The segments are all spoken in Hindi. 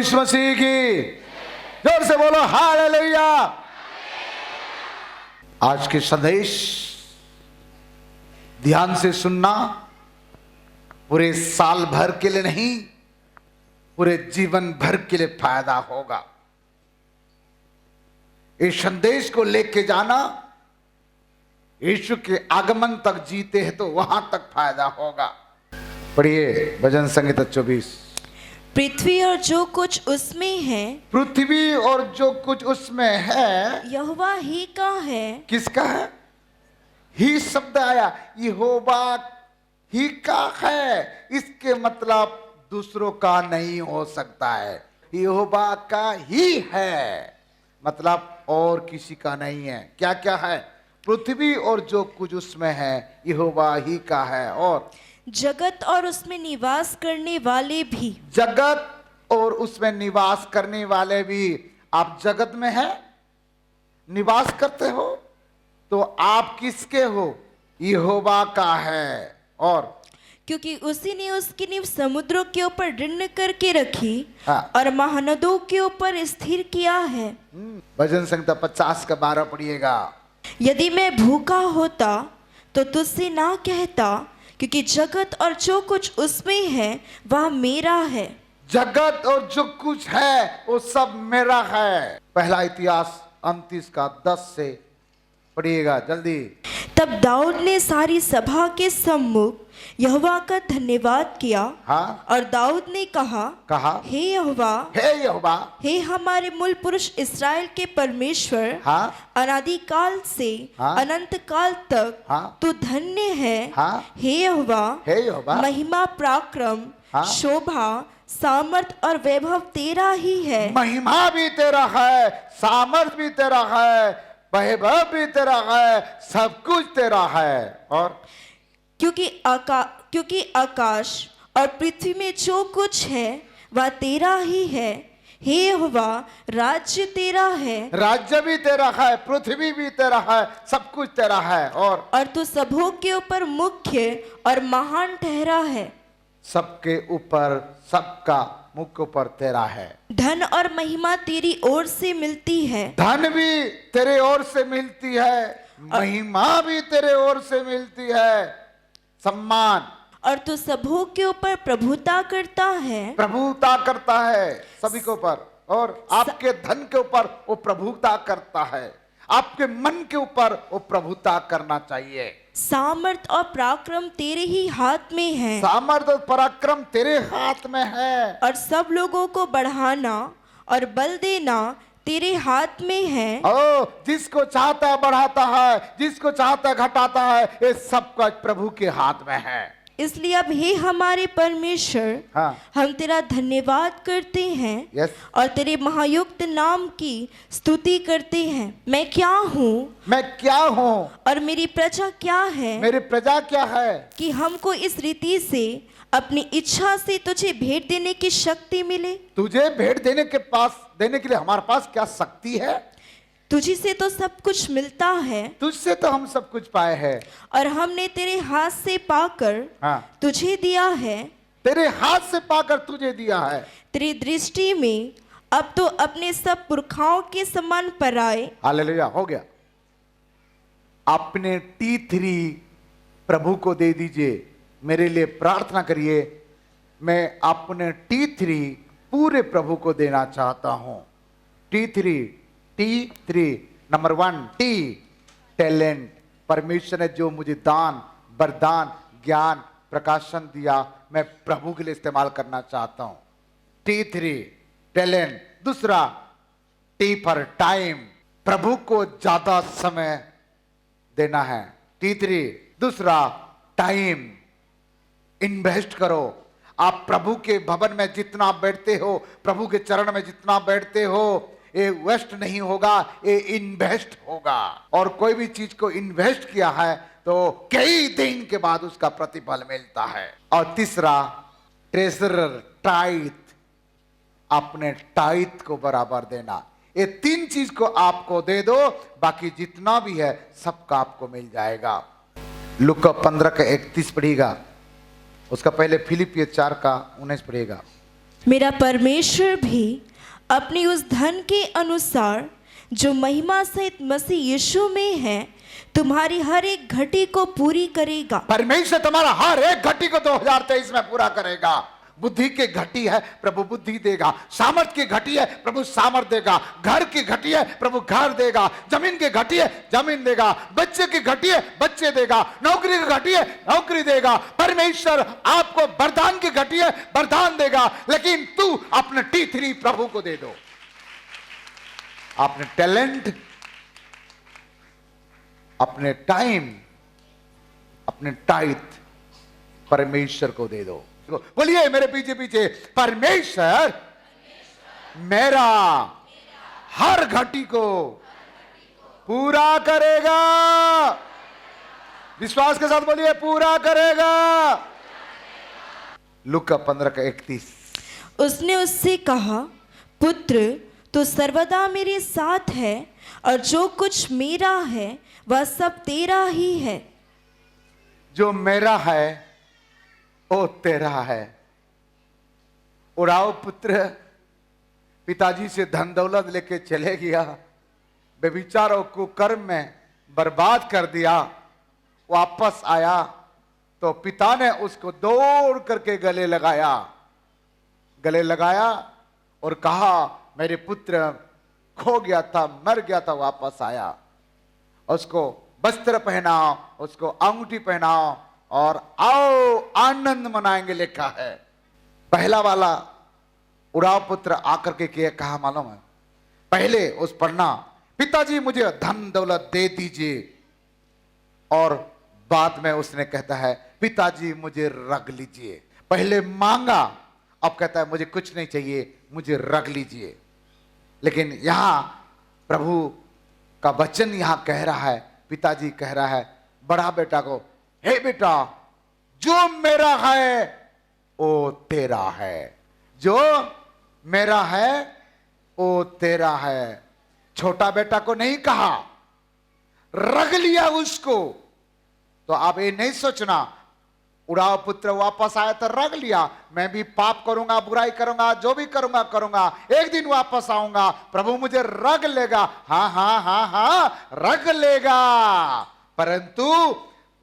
यीशु मसीह की, जोर से बोलो हालेलुया। आज के संदेश ध्यान से सुनना, पूरे साल भर के लिए नहीं, पूरे जीवन भर के लिए फायदा होगा। इस संदेश को लेके जाना, यीशु के आगमन तक जीते हैं तो वहां तक फायदा होगा। पढ़िए भजन संहिता 24। पृथ्वी और जो कुछ उसमें है, पृथ्वी और जो कुछ उसमें है यहोवा ही का है। किसका है? ही शब्द आया, यहोवा ही का है। इसके मतलब दूसरों का नहीं हो सकता है, यहोवा का ही है, मतलब और किसी का नहीं है। क्या क्या है? पृथ्वी और जो कुछ उसमें है यहोवा ही का है, और जगत और उसमें निवास करने वाले भी। जगत और उसमें निवास करने वाले भी। आप जगत में हैं, निवास करते हो, तो आप किसके हो? यहोवा का है। और क्योंकि उसी ने उसकी नींव समुद्रों के ऊपर दृढ़ करके रखी, हाँ। और महानदों के ऊपर स्थिर किया है। भजन संहिता 50 का 12 पढ़िएगा। यदि मैं भूखा होता तो तुझसे ना कहता, क्योंकि जगत और जो कुछ उसमें है वह मेरा है। जगत और जो कुछ है वो सब मेरा है। पहला इतिहास 29 का 10 से पढ़िएगा जल्दी। तब दाऊद ने सारी सभा के सम्मुख यहोवा का धन्यवाद किया। हाँ। और दाऊद ने कहा हे यहोवा, हे यहोवा, हे हमारे मूल पुरुष इस्राएल के परमेश्वर, हाँ। अनादिकाल से हाँ। अनंत काल तक हाँ। तू धन्य है। हाँ। हे यहोवा, हे यहोवा, महिमा, पराक्रम, हाँ। शोभा, सामर्थ और वैभव तेरा ही है। महिमा भी तेरा है, सामर्थ भी तेरा है, वैभव भी तेरा है, सब कुछ तेरा है। और क्योंकि आकाश और पृथ्वी में जो कुछ है वह तेरा ही है। हे यहोवा, राज्य तेरा है। राज्य भी तेरा है, पृथ्वी भी तेरा है, सब कुछ तेरा है। और तू सबों के ऊपर मुख्य और महान ठहरा है। सबके ऊपर, सबका मुख्य ऊपर तेरा है। धन और महिमा तेरी ओर से मिलती है। धन भी तेरे ओर से मिलती है, महिमा भी तेरे ओर से मिलती है, सम्मान। और तू सबों के ऊपर प्रभुता करता है। प्रभुता करता है सभी के ऊपर, और आपके धन के ऊपर वो प्रभुता करता है, आपके मन के ऊपर वो प्रभुता करना चाहिए। सामर्थ और पराक्रम तेरे ही हाथ में है। सामर्थ और पराक्रम तेरे हाथ में है। और सब लोगों को बढ़ाना और बल देना तेरे हाथ में है। ओ, जिसको चाहता है बढ़ाता है, जिसको चाहता है घटाता है, ये सब कुछ प्रभु के हाथ में है। इसलिए अब हे हमारे परमेश्वर, हाँ। हम तेरा धन्यवाद करते हैं। यस। और तेरे महायुक्त नाम की स्तुति करते हैं। मैं क्या हूँ? मैं क्या हूँ? और मेरी प्रजा क्या है? मेरी प्रजा क्या है? कि हमको इस रीति से अपनी इच्छा से तुझे भेंट देने की शक्ति मिले। तुझे भेंट देने के लिए हमारे पास क्या शक्ति है? तुझी से तो सब कुछ मिलता है। तुझसे तो हम सब कुछ पाए हैं, और हमने तेरे हाथ से पाकर हाँ। तुझे दिया है। तेरे हाथ से पाकर तुझे दिया है। तेरी दृष्टि में अब तो अपने सब पुरखाओं के समान पराए। हालेलुया, हो गया। अपने T3 प्रभु को दे दीजिए, मेरे लिए प्रार्थना करिए। मैं अपने T3 पूरे प्रभु को देना चाहता हूं। T3 number 1 T, talent. परमेश्वर ने जो मुझे दान, वरदान, ज्ञान, प्रकाशन दिया, मैं प्रभु के लिए इस्तेमाल करना चाहता हूं। T3 talent. दूसरा T फॉर टाइम, प्रभु को ज्यादा समय देना है। T3 दूसरा टाइम, इन्वेस्ट करो। आप प्रभु के भवन में जितना बैठते हो, प्रभु के चरण में जितना बैठते हो, ये वेस्ट नहीं होगा, ये इन्वेस्ट होगा। और कोई भी चीज को इन्वेस्ट किया है तो कई दिन के बाद उसका प्रतिफल मिलता है। और तीसरा ट्रेजरर, टाइथ, अपने टाइथ को बराबर देना। ये 3 चीज को आपको दे दो, बाकी जितना भी है सबका आपको मिल जाएगा। लूका 15 का 31 पढ़िएगा, उसका पहले फिलिपियर 4 का 19 पढ़िएगा। मेरा परमेश्वर भी अपनी उस धन के अनुसार जो महिमा सहित मसीह यीशु में है तुम्हारी हर एक घटी को पूरी करेगा। परमेश्वर तुम्हारा हर एक घटी को 2023 में पूरा करेगा। बुद्धि की घटी है, प्रभु बुद्धि देगा। सामर्थ की घटी है, प्रभु सामर्थ देगा। घर की घटी है, प्रभु घर देगा। जमीन की घटी है, जमीन देगा। बच्चे की घटी है, बच्चे देगा। नौकरी की घटी है, नौकरी देगा। परमेश्वर आपको वरदान की घटी है, वरदान देगा। लेकिन तू अपने T3 प्रभु को दे दो। अपने टैलेंट, अपने टाइम, अपने टाइट परमेश्वर को दे दो। बोलिए मेरे पीछे पीछे, परमेश्वर मेरा हर घटी को पूरा करेगा। विश्वास के साथ बोलिए, पूरा करेगा। लूका 15:31। उसने उससे कहा, पुत्र तू सर्वदा मेरे साथ है और जो कुछ मेरा है वह सब तेरा ही है। जो मेरा है ओ तेरा है। उड़ाओ पुत्र पिताजी से धन दौलत लेके चले गया, बेविचार और कुकर्म में बर्बाद कर दिया। वापस आया तो पिता ने उसको दौड़ करके गले लगाया और कहा, मेरे पुत्र खो गया था, मर गया था, वापस आया। उसको वस्त्र पहनाओ, उसको अंगूठी पहनाओ और आओ आनंद मनाएंगे लिखा है। पहला वाला उड़ाव पुत्र आकर के कहा मालूम है, पहले उस पढ़ना, पिताजी मुझे धन दौलत दे दीजिए, और बाद में उसने कहता है पिताजी मुझे रख लीजिए। पहले मांगा, अब कहता है मुझे कुछ नहीं चाहिए, मुझे रख लीजिए। लेकिन यहां प्रभु का वचन यहां कह रहा है, पिताजी कह रहा है बड़ा बेटा को, हे बेटा जो मेरा है वो तेरा है, जो मेरा है वो तेरा है। छोटा बेटा को नहीं कहा, रख लिया उसको। तो आप ये नहीं सोचना उड़ाव पुत्र वापस आया तो रख लिया, मैं भी पाप करूंगा, बुराई करूंगा, जो भी करूंगा, एक दिन वापस आऊंगा, प्रभु मुझे रख लेगा। हाँ हाँ हाँ हाँ रख लेगा। परंतु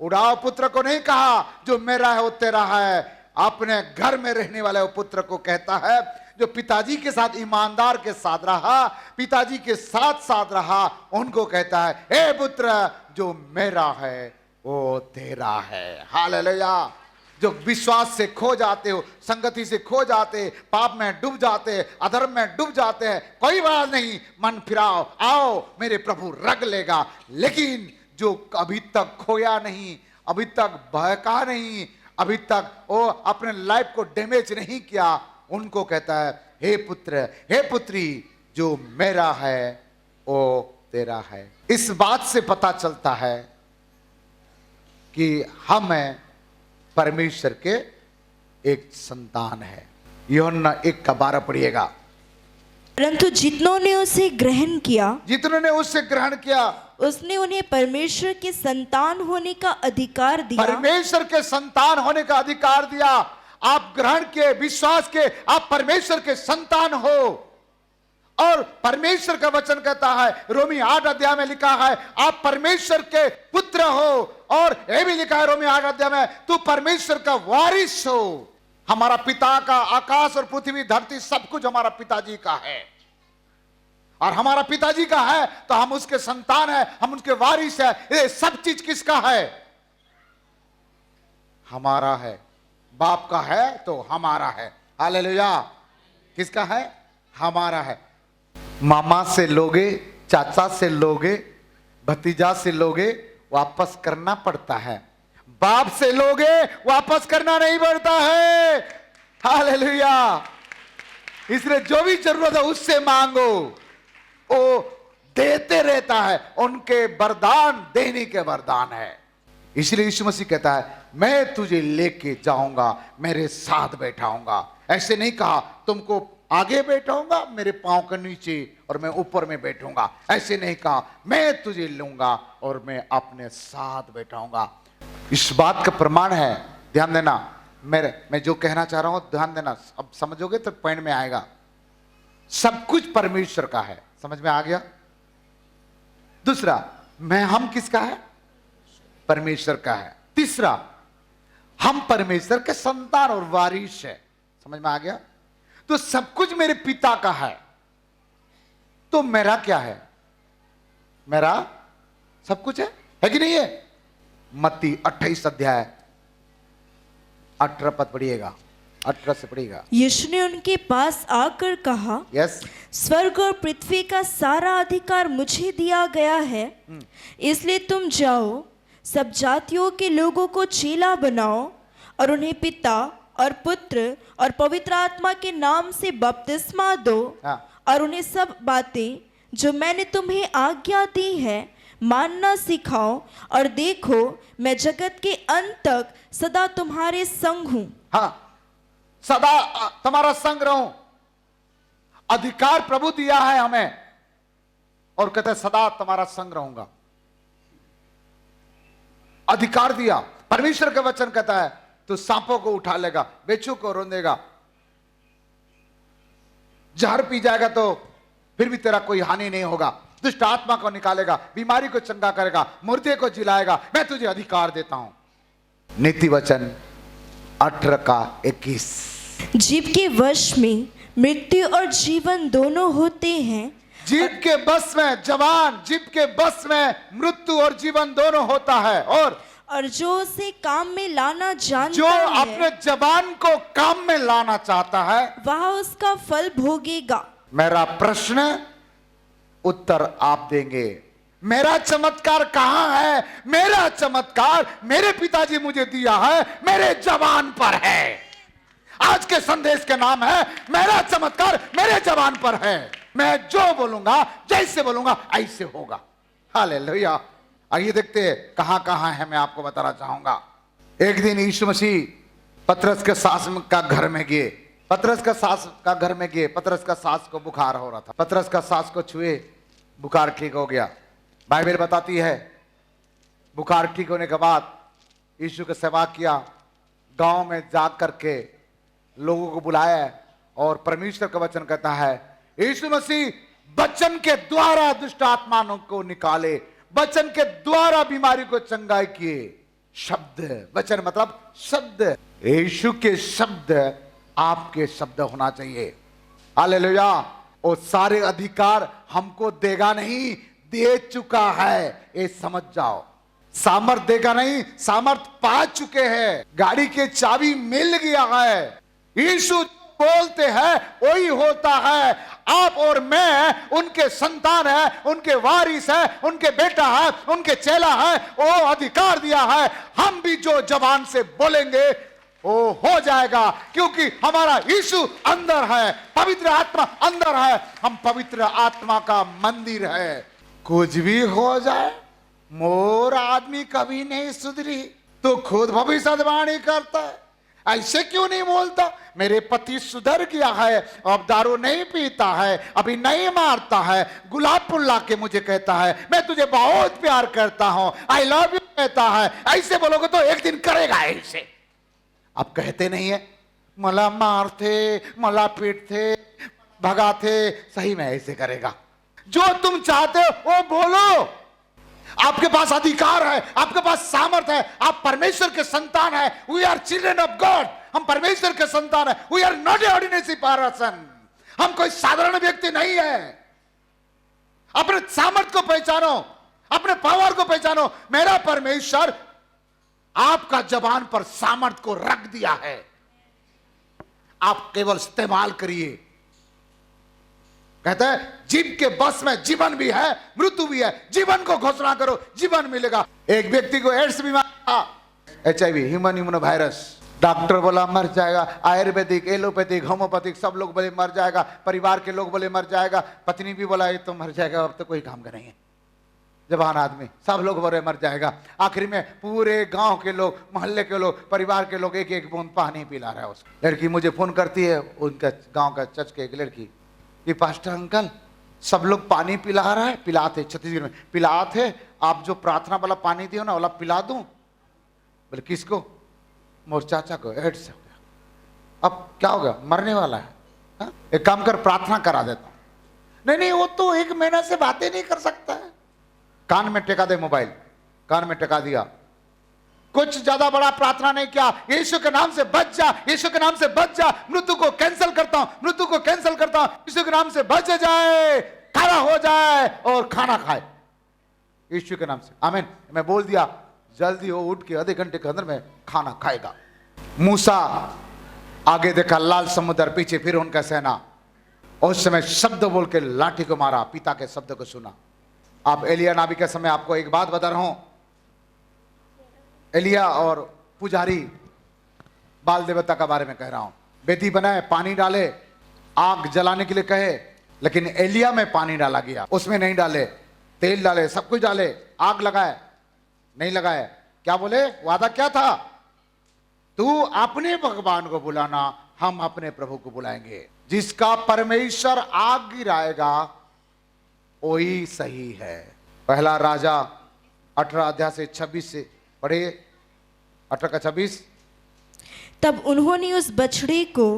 उड़ाव पुत्र को नहीं कहा जो मेरा है वो तेरा है। अपने घर में रहने वाले वो पुत्र को कहता है, जो पिताजी के साथ ईमानदार के साथ रहा, पिताजी के साथ साथ रहा, उनको कहता है, हे पुत्र जो मेरा है वो तेरा है। हालेलुया। जो विश्वास से खो जाते हो, संगति से खो जाते, पाप में डूब जाते, अधर्म में डूब जाते हैं, कोई बात नहीं, मन फिराओ, आओ मेरे प्रभु रख लेगा। लेकिन जो अभी तक खोया नहीं, अभी तक बहका नहीं, अभी तक वो अपने लाइफ को डैमेज नहीं किया, उनको कहता है, हे पुत्र हे पुत्री जो मेरा है वो तेरा है। इस बात से पता चलता है कि हम परमेश्वर के एक संतान है। यूहन्ना 1:12 पढ़िएगा। परंतु जितनों ने उसे ग्रहण किया, जितनों ने उससे ग्रहण किया, उसने उन्हें परमेश्वर के संतान होने का अधिकार दिया। परमेश्वर के संतान होने का अधिकार दिया। आप ग्रहण के, विश्वास के, आप परमेश्वर के संतान हो। और परमेश्वर का वचन कहता है, रोमी 8 अध्याय में लिखा है, आप परमेश्वर के पुत्र हो। और यह भी लिखा है रोमी 8 अध्याय में, तू परमेश्वर का वारिस हो। हमारा पिता का आकाश और पृथ्वी धरती सब कुछ हमारा पिताजी का है, और हमारा पिताजी का है तो हम उसके संतान है, हम उसके वारिस है। ये सब चीज किसका है? हमारा है। बाप का है तो हमारा है। हालेलुया। किसका है? हमारा है। मामा से लोगे, चाचा से लोगे, भतीजा से लोगे, वापस करना पड़ता है। बाप से लोगे, वापस करना नहीं पड़ता है। हालेलुया। इसलिए जो भी जरूरत है उससे मांगो, वो देते रहता है। उनके वरदान देने के वरदान है। इसलिए यीशु मसीह कहता है, मैं तुझे लेके जाऊंगा, मेरे साथ बैठाऊंगा। ऐसे नहीं कहा तुमको आगे बैठाऊंगा मेरे पांव के नीचे और मैं ऊपर में बैठूंगा। ऐसे नहीं कहा, मैं तुझे लूंगा और मैं अपने साथ बैठाऊंगा। इस बात का प्रमाण है, ध्यान देना, मैं जो कहना चाह रहा हूं ध्यान देना, अब समझोगे तो पॉइंट में आएगा। सब कुछ परमेश्वर का है, समझ में आ गया। दूसरा, हम किसका है? परमेश्वर का है। तीसरा, हम परमेश्वर के संतान और वारिस है, समझ में आ गया। तो सब कुछ मेरे पिता का है, तो मेरा क्या है? मेरा सब कुछ है कि नहीं है? मत्ती 28 अध्याय 18 पद पढ़िएगा, 18 से पढ़िएगा। यीशु ने उनके पास आकर कहा, यस, स्वर्ग और पृथ्वी का सारा अधिकार मुझे दिया गया है, इसलिए तुम जाओ, सब जातियों के लोगों को चेला बनाओ और उन्हें पिता और पुत्र और पवित्र आत्मा के नाम से बपतिस्मा दो, और उन्हें सब बातें जो मैंने तुम्हें आज्ञा दी है मानना सिखाओ, और देखो मैं जगत के अंत तक सदा तुम्हारे संग हूं। हाँ, सदा तुम्हारा संग रहूं। अधिकार प्रभु दिया है हमें, और कहते हैं सदा तुम्हारा संग रहूंगा। अधिकार दिया। परमेश्वर का वचन कहता है तू सांपों को उठा लेगा, बेचू को रोंदेगा, जहर पी जाएगा तो फिर भी तेरा कोई हानि नहीं होगा, दुष्ट आत्मा को निकालेगा, बीमारी को चंगा करेगा, मुर्दे को जिलाएगा, मैं तुझे अधिकार देता हूं। नीति वचन 18:21। जीव के वश में मृत्यु और जीवन दोनों होते हैं। जीव के बस में जवान, जीव के बस में मृत्यु और जीवन दोनों होता है। और जो उसे काम में लाना जानता जो है, अपने जवान को काम में लाना चाहता है, वह उसका फल भोगेगा। मेरा प्रश्न उत्तर आप देंगे। मेरा चमत्कार कहां है? मेरा चमत्कार मेरे पिताजी मुझे दिया है, मेरे जवान पर है। आज के संदेश के नाम है मेरा चमत्कार मेरे जवान पर है। मैं जो बोलूंगा, जैसे बोलूंगा ऐसे होगा। हालेलुया। आइए देखते हैं कहां कहां है, मैं आपको बताना चाहूंगा। एक दिन यीशु मसीह पतरस के सास का घर में गए। पतरस का सास को बुखार हो रहा था। पतरस का सास को छुए, बुखार ठीक हो गया। बाइबल बताती है बुखार ठीक होने के बाद यीशु की सेवा किया, गांव में जा करके लोगों को बुलाया, और परमेश्वर का वचन कहता है यीशु मसीह वचन के द्वारा दुष्ट आत्माओं को निकाले, वचन के द्वारा बीमारी को चंगाई किए। शब्द, वचन मतलब शब्द। यीशु के शब्द आपके शब्द होना चाहिए। हालेलुया। और सारे अधिकार हमको देगा नहीं, दे चुका है, ये समझ जाओ। सामर्थ देगा नहीं, सामर्थ पा चुके हैं। गाड़ी के चाबी मिल गया है। यीशु बोलते हैं वही होता है। आप और मैं उनके संतान है, उनके वारिस है, उनके बेटा है, उनके चेला है। वो अधिकार दिया है। हम भी जो जबान से बोलेंगे वो हो जाएगा, क्योंकि हमारा यीशु अंदर है, पवित्र आत्मा अंदर है। हम पवित्र आत्मा का मंदिर है। कुछ भी हो जाए, मोर आदमी कभी नहीं सुधरी, तो खुद भविष्यवाणी करता है। ऐसे क्यों नहीं बोलता? मेरे पति सुधर गया है, अब दारू नहीं पीता है, अभी नहीं मारता है, गुलाब फूल ला के मुझे कहता है मैं तुझे बहुत प्यार करता हूं, आई लव यू कहता है। ऐसे बोलोगे तो एक दिन करेगा ऐसे। अब कहते नहीं है, मला मारते, मला पीटते, भगाते, सही में ऐसे करेगा। जो तुम चाहते हो वो बोलो। आपके पास अधिकार है, आपके पास सामर्थ है। आप परमेश्वर के संतान है। We are children of God. हम परमेश्वर के संतान है। We are not a ordinary person. हम कोई साधारण व्यक्ति नहीं है। अपने सामर्थ को पहचानो, अपने पावर को पहचानो। मेरा परमेश्वर आपका जबान पर सामर्थ को रख दिया है, आप केवल इस्तेमाल करिए। कहते हैं जीव के बस में जीवन भी है, मृत्यु भी है। जीवन को घोषणा करो, जीवन मिलेगा। एक व्यक्ति को एड्स बीमारी, HIV, human immuno virus, doctor बोला मर जाएगा। आयुर्वेदिक, एलोपैथिक, होम्योपैथिक सब लोग बोले मर जाएगा। परिवार के लोग बोले मर जाएगा। पत्नी भी बोला ये तो मर जाएगा, अब तो कोई काम का नहीं है। जवान आदमी सब लोग बोले मर जाएगा। आखिर में पूरे गांव के लोग, मोहल्ले के लोग, परिवार के लोग एक एक बूंद पानी पिला रहा है उसको। लड़की मुझे फोन करती है, उनका गांव का चर्च के एक लड़की, कि पास्टर अंकल सब लोग पानी पिला रहा है। पिलाते छत्तीसगढ़ में पिलाते, आप जो प्रार्थना वाला पानी दियो ना वाला पिला दूं। बोले किसको? मोर चाचा को एड्स हो गया, अब क्या हो गया, मरने वाला है। हा? एक काम कर, प्रार्थना करा देता हूं। नहीं नहीं, वो तो 1 महीना से बातें नहीं कर सकता है। कान में टेका दे मोबाइल, कान में टेका दिया, कुछ ज्यादा बड़ा प्रार्थना नहीं किया, यीशु के नाम से बच जा, यीशु के नाम से बच जा, मृत्यु को कैंसिल करता हूं, मृत्यु को कैंसिल करता हूं, यीशु के नाम से बच जाए, खड़ा हो जाए और खाना खाए यीशु के नाम से। आमीन। मैं बोल दिया, जल्दी हो उठ के आधे घंटे के अंदर में खाना खाएगा। मूसा आगे देखा लाल समुद्र, पीछे फिर उनका सेना। उस समय शब्द बोल के लाठी को मारा, पिता के शब्द को सुना। आप एलिया नबी के समय आपको एक बात बता रहा हूं, एलिया और पुजारी बाल देवता का बारे में कह रहा हूं। बेदी बनाए, पानी डाले, आग जलाने के लिए कहे, लेकिन एलिया में पानी डाला गया, उसमें नहीं डाले, तेल डाले, सब कुछ डाले, आग लगाए, नहीं लगाए। क्या बोले, वादा क्या था, तू अपने भगवान को बुलाना, हम अपने प्रभु को बुलाएंगे। जिसका परमेश्वर आग गिराएगा वही सही है। पहला राजा 18 अध्याय से 26 से पढ़िए, 18 का 26। तब उन्होंने उस बछड़े को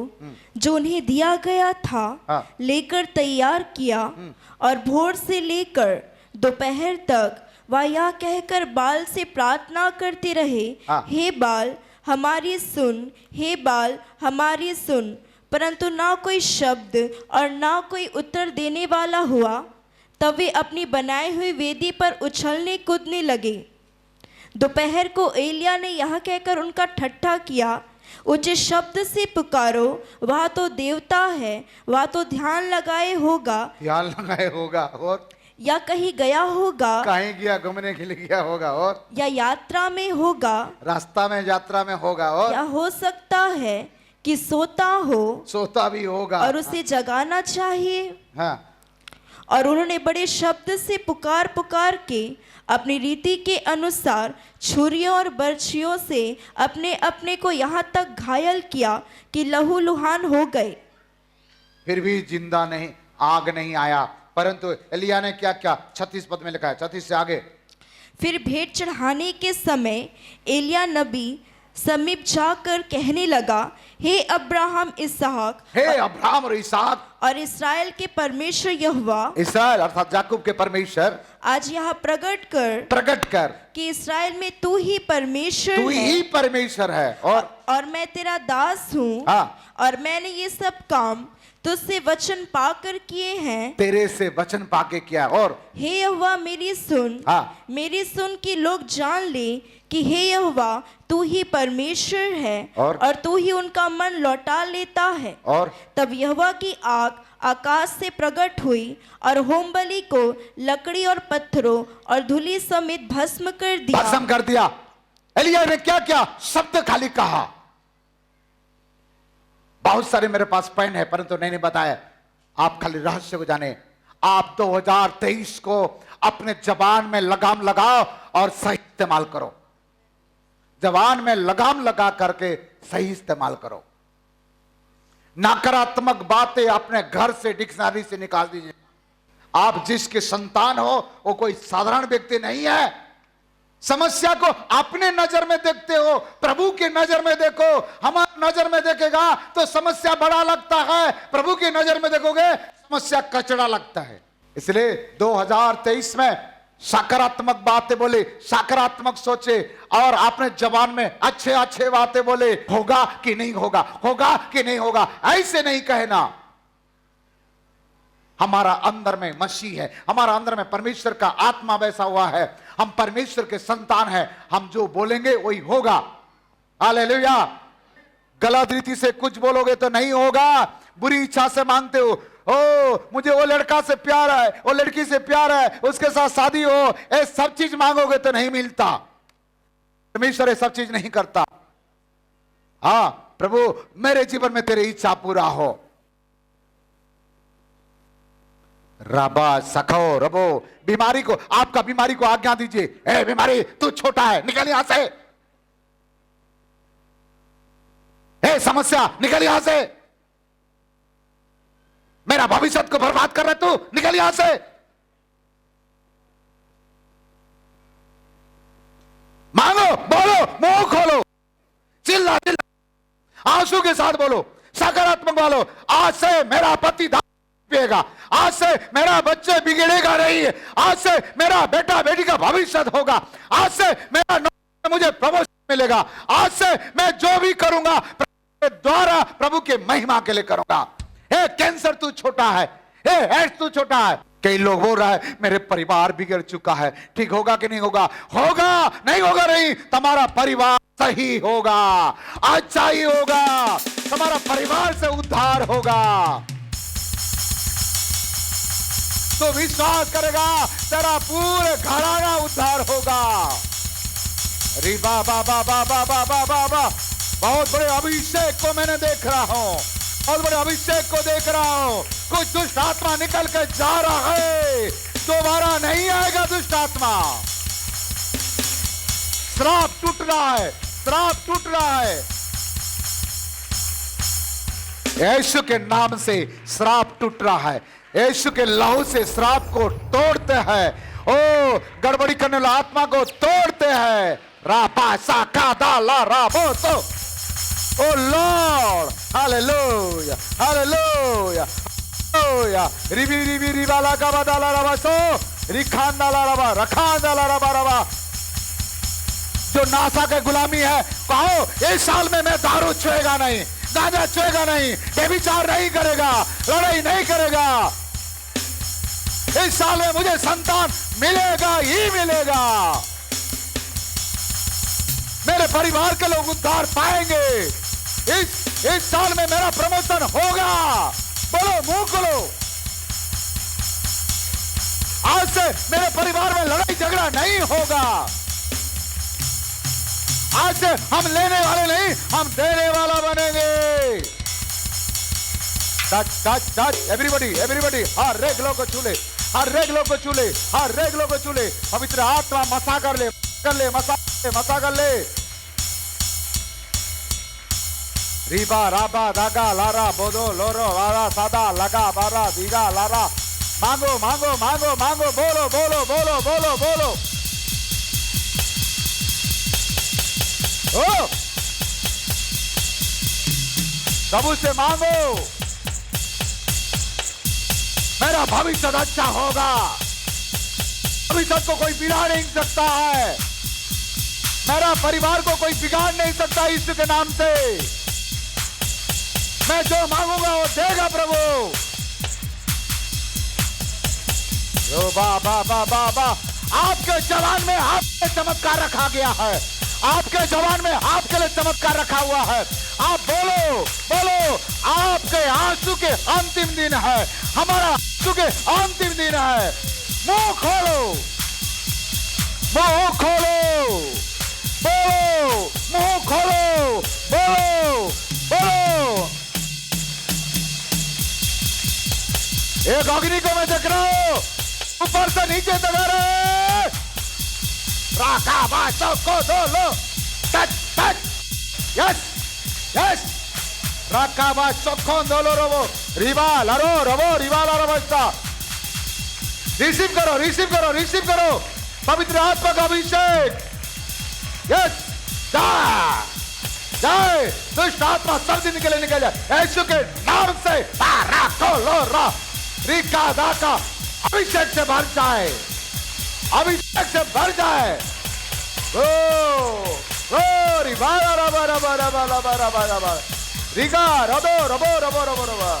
जो उन्हें दिया गया था लेकर तैयार किया, और भोर से लेकर दोपहर तक वह यह कहकर बाल से प्रार्थना करते रहे, हे बाल हमारी सुन, हे बाल हमारी सुन। परंतु ना कोई शब्द और ना कोई उत्तर देने वाला हुआ। तब वे अपनी बनाई हुई वेदी पर उछलने कूदने लगे। दोपहर को एलिया ने यह कहकर उनका ठट्ठा किया, ऊंचे शब्द से पुकारो, वह तो देवता है, वह तो ध्यान लगाए होगा, और या कहीं गया होगा, कहीं गया, घूमने के लिए गया होगा, और या यात्रा में होगा, रास्ता में यात्रा में होगा, और या हो सकता है कि सोता भी होगा, और उसे जगाना चाहिए। हाँ। और उन्होंने बड़े शब्द से पुकार पुकार के अपनी रीति के अनुसार छुरियों और बर्छियों से अपने अपने को यहाँ तक घायल किया कि लहूलुहान हो गए। फिर भी जिंदा नहीं, आग नहीं आया। परंतु एलिया ने क्या क्या, 36 पद में लिखा है, 36 से आगे। फिर भेंट चढ़ाने के समय एलिया नबी समीप जाकर कहने लगा, हे अब्राहम इसहाक, हे अब्राहम और इसहाक और इस्राएल के परमेश्वर यहोवा, इस्राएल अर्थात याकूब के परमेश्वर, आज यहाँ प्रकट कर कि इस्राएल में तू ही परमेश्वर है, और मैं तेरा दास हूँ। हाँ। और मैंने ये सब काम तुझसे वचन पाकर किए हैं, तेरे से वचन पाके किया। और हे यहोवा मेरी सुन, हाँ। मेरी सुन कि लोग जान ले कि हे यहोवा तू ही परमेश्वर है, और तू ही उनका मन लौटा लेता है। और तब यहोवा की आग आकाश से प्रकट हुई और होमबलि को लकड़ी और पत्थरों और धूलि समेत भस्म कर दिया। एलिया ने क्या क्या शब्द खाली कहा। बहुत सारे मेरे पास पेन है, परंतु नहीं बताया। आप खाली रहस्य को जाने। आप 2023 को अपने जबान में लगाम लगाओ और सही इस्तेमाल करो। जबान में लगाम लगा करके सही इस्तेमाल करो। नकारात्मक बातें अपने घर से, डिक्शनरी से निकाल दीजिए। आप जिसके संतान हो वो कोई साधारण व्यक्ति नहीं है। समस्या को अपने नजर में देखते हो, प्रभु की नजर में देखो। हमारी नजर में देखेगा तो समस्या बड़ा लगता है, प्रभु की नजर में देखोगे समस्या कचड़ा लगता है। इसलिए 2023 में सकारात्मक बातें बोले, सकारात्मक सोचे और अपने जबान में अच्छे अच्छे बातें बोले। होगा कि नहीं होगा, होगा कि नहीं होगा, ऐसे नहीं कहना। हमारा अंदर में मसीह है, हमारा अंदर में परमेश्वर का आत्मा वैसा हुआ है। हम परमेश्वर के संतान हैं, हम जो बोलेंगे वही होगा। हालेलुया। गलत रीति से कुछ बोलोगे तो नहीं होगा। बुरी इच्छा से मांगते हो, ओ मुझे वो लड़का से प्यार है, वो लड़की से प्यार है, उसके साथ शादी हो, ये सब चीज मांगोगे तो नहीं मिलता। परमेश्वर ये सब चीज नहीं करता। हाँ प्रभु मेरे जीवन में तेरी इच्छा पूरा हो। रबा सखो रबो, बीमारी को, आपका बीमारी को आज्ञा दीजिए, ए बीमारी तू छोटा है, निकल यहां से। ए समस्या निकल यहां से, मेरा भविष्य को बर्बाद कर रहा है तू, निकल यहां से। मांगो, बोलो, मुंह खोलो, चिल्ला चिल्ला आंसू के साथ बोलो, सकारात्मक बोलो, आज से मेरा पति पिएगा, आज से मेरा बच्चे बिगड़ेगा नहीं, आज से मेरा बेटा बेटी का भविष्य होगा, आज से मेरा मुझे प्रमोशन मिलेगा, आज से मैं जो भी करूंगा प्रभु के द्वारा प्रभु के महिमा के लिए करूंगा। हे कैंसर तू छोटा है, हे एड्स तू छोटा है। कई लोग बोल रहा है मेरे परिवार बिगड़ चुका है, ठीक होगा कि नहीं होगा? होगा, नहीं होगा नहीं, तुम्हारा परिवार सही होगा, अच्छा ही होगा, तुम्हारा परिवार से उद्धार होगा। तो विश्वास करेगा तेरा पूरे घराना उद्धार होगा। अरे बाबा बाबा बाबा बाबा बा, बहुत बड़े अभिषेक को मैंने देख रहा हूं, बहुत बड़े अभिषेक को देख रहा हूं। कुछ दुष्ट आत्मा निकल के जा रहा है, दोबारा नहीं आएगा दुष्ट आत्मा। श्राप टूट रहा है, श्राप टूट रहा है। यीशु के नाम से श्राप टूट रहा है, यीशु के लहू से श्राप को तोड़ते हैं। ओ गड़बड़ी करने वाला आत्मा को तोड़ते हैं। रापा साका दाला राबो तो, ओ लॉर्ड, हालेलुया हालेलुया हालेलुया। रिबी रिबी रिबाला का बदाला रबा सो, रिखान दाला रबा, रखान दाला रबा रबा। जो नासा के गुलामी है, कहो इस साल में मैं दारू छुएगा नहीं, गांजा छुएगा नहीं, व्यभिचार नहीं करेगा, लड़ाई नहीं करेगा। इस साल में मुझे संतान मिलेगा ही मिलेगा, मेरे परिवार के लोग उद्धार पाएंगे। इस साल में मेरा प्रमोशन होगा। बोलो, मुंह खोलो। आज से मेरे परिवार में लड़ाई झगड़ा नहीं होगा। आज से हम लेने वाले नहीं, हम देने वाला बनेंगे। Touch touch touch, everybody everybody, हर एक लोग को छूले, हर एक लोग को छूले, हर एक लोग को छूले। पवित्र आत्मा मसा कर ले, मसा कर ले। रीबा राबा दागा लारा बोदो लोरो वारा सादा लगा बारा दीगा लारा। मांगो मांगो मांगो मांगो, बोलो बोलो बोलो बोलो बोलो। ओ प्रभु से मांगो, मेरा भविष्य अच्छा होगा। भविष्य को कोई बिगाड़ नहीं सकता है, मेरा परिवार को कोई बिगाड़ नहीं सकता। यीशु के नाम से मैं जो मांगूंगा वो देगा प्रभु। ओ बाबा बाबा बा, आपके जवान में आपके चमत्कार रखा गया है, आपके जवान में आपके लिए चमत्कार रखा हुआ है। आप बोलो बोलो, आपके आंसू के अंतिम दिन है, हमारा आंसू के अंतिम दिन है। मुंह खोलो, मुंह खोलो, बोलो, मुंह खोलो, बोलो बोलो। एक अग्नि को मैं देख रहा हूं, ऊपर से नीचे तक आ रहे। राका बासो को दो लो, टच टच, यस यस। राका बासो को दो लो रवो, रिवा लरो रवो, रिवा लरो बस्ता। रिसीव करो रिसीव करो रिसीव करो पवित्र आत्मा का अभिषेक। यस, जय। दुष्ट आत्मा सब दिन के लिए निकल जाए यीशु के नाम से। राको लो रा रिका दाका, अभिषेक से भर जाए, अभिषेक से भर जाए। ओ रिबा रबा रबा रबा रबा रबा रबा, रिका रबो रबो रबो रबो रबा।